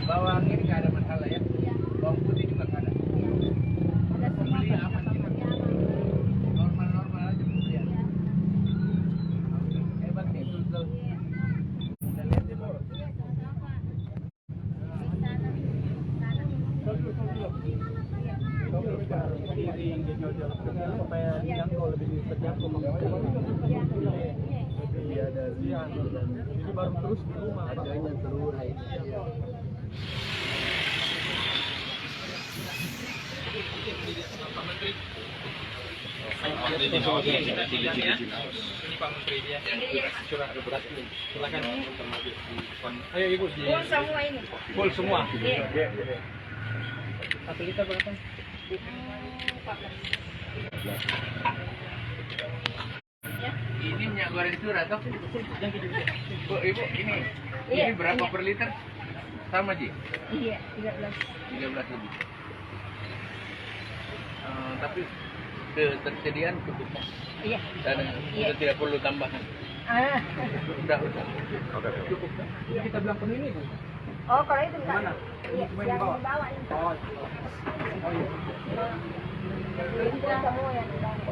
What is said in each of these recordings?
Bawang ini nggak ada masalah ya. Bawang putih juga nggak ada. Beli aman kita. Normal-normal aja pembelian. Hebat nih Sulsel. Kita lihat deh bro. Supaya dijangkau lebih terjangkau iya dari ini baru terus di rumah harganya turun. Ini Pak Menteri dia. Curah beras ini. Silakan. Ayo Ibu di. Full semua ini. Full semua. Iya. 1 liter berapa? 14. Ini minyak goreng curah toh? Bu, Ibu, ini berapa per liter? Sama Ji? Iya, 13 lebih. Tapi ketersediaan cukup. Iya. Dan kita tidak perlu tambahan. Udah. Cukup. Kita bilang penuh ini, Bu. Oh, kalau itu mana? Iya, yang di bawah ini. Oh iya. Ini semua yang di bawah.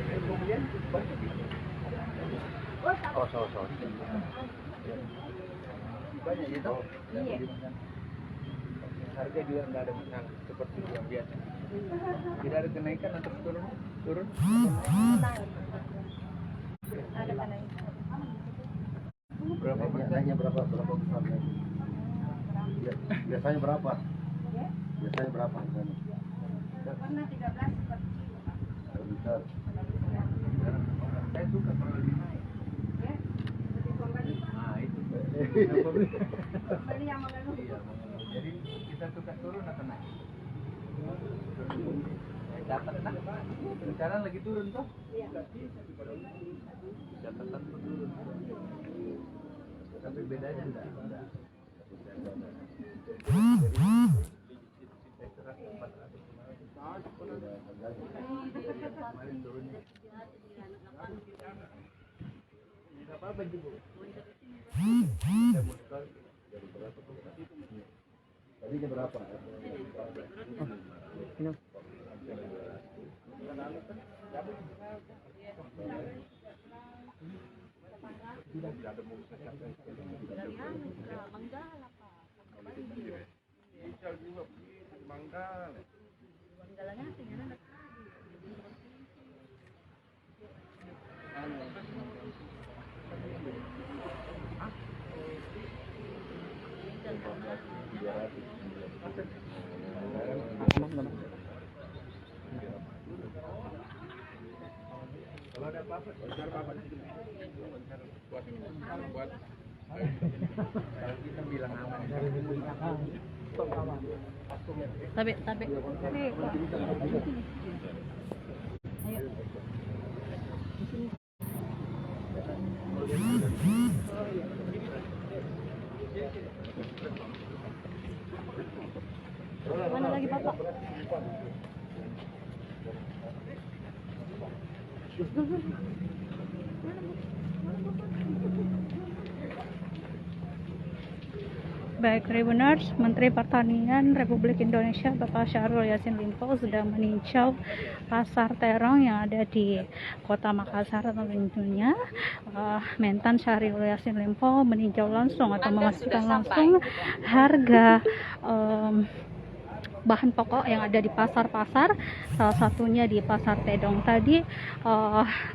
Kemudian banyak gitu. Iya. Harga juga nggak ada masalah seperti yang biasa. Tidak ada kenaikan atau turun? Ada kenaikan. Berapa persennya berapa besar lagi? Biasanya berapa? Biasanya berapa harganya? Pernah 13 per besar. Saya suka kalau lebih naik. ya. Nah itu. Beli yang mengeluh. Iya, jadi kita suka turun atau naik? Dapat nah. Sekarang lagi turun toh? Iya. Catatan pun turun. Tapi bedanya enggak. Kemarin turunnya. Enggak apa-apa juga. Tadinya berapa? Ini. Kalau ada apa-apa, buat kalau kita bilang aman. Tapi. Mana lagi Bapak? Baik, Tribuners, Menteri Pertanian Republik Indonesia Bapak Syahrul Yassin Limpo sedang meninjau pasar terong yang ada di Kota Makassar. Tentunya Mentan Syahrul Yassin Limpo meninjau langsung atau memastikan langsung harga bahan pokok yang ada di pasar-pasar, salah satunya di Pasar Tedong. Tadi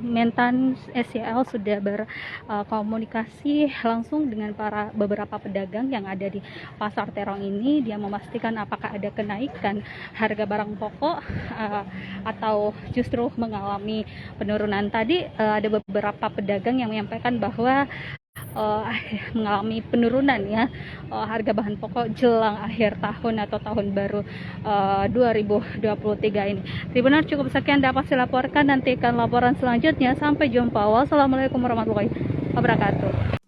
Mentan SYL sudah berkomunikasi langsung dengan beberapa pedagang yang ada di Pasar Terong ini. Dia memastikan apakah ada kenaikan harga barang pokok atau justru mengalami penurunan. Tadi ada beberapa pedagang yang menyampaikan bahwa mengalami penurunan ya harga bahan pokok jelang akhir tahun atau tahun baru 2023 ini. Tribuners, cukup sekian dapat saya laporkan. Nantikan laporan selanjutnya. Sampai jumpa. Wassalamualaikum warahmatullahi wabarakatuh.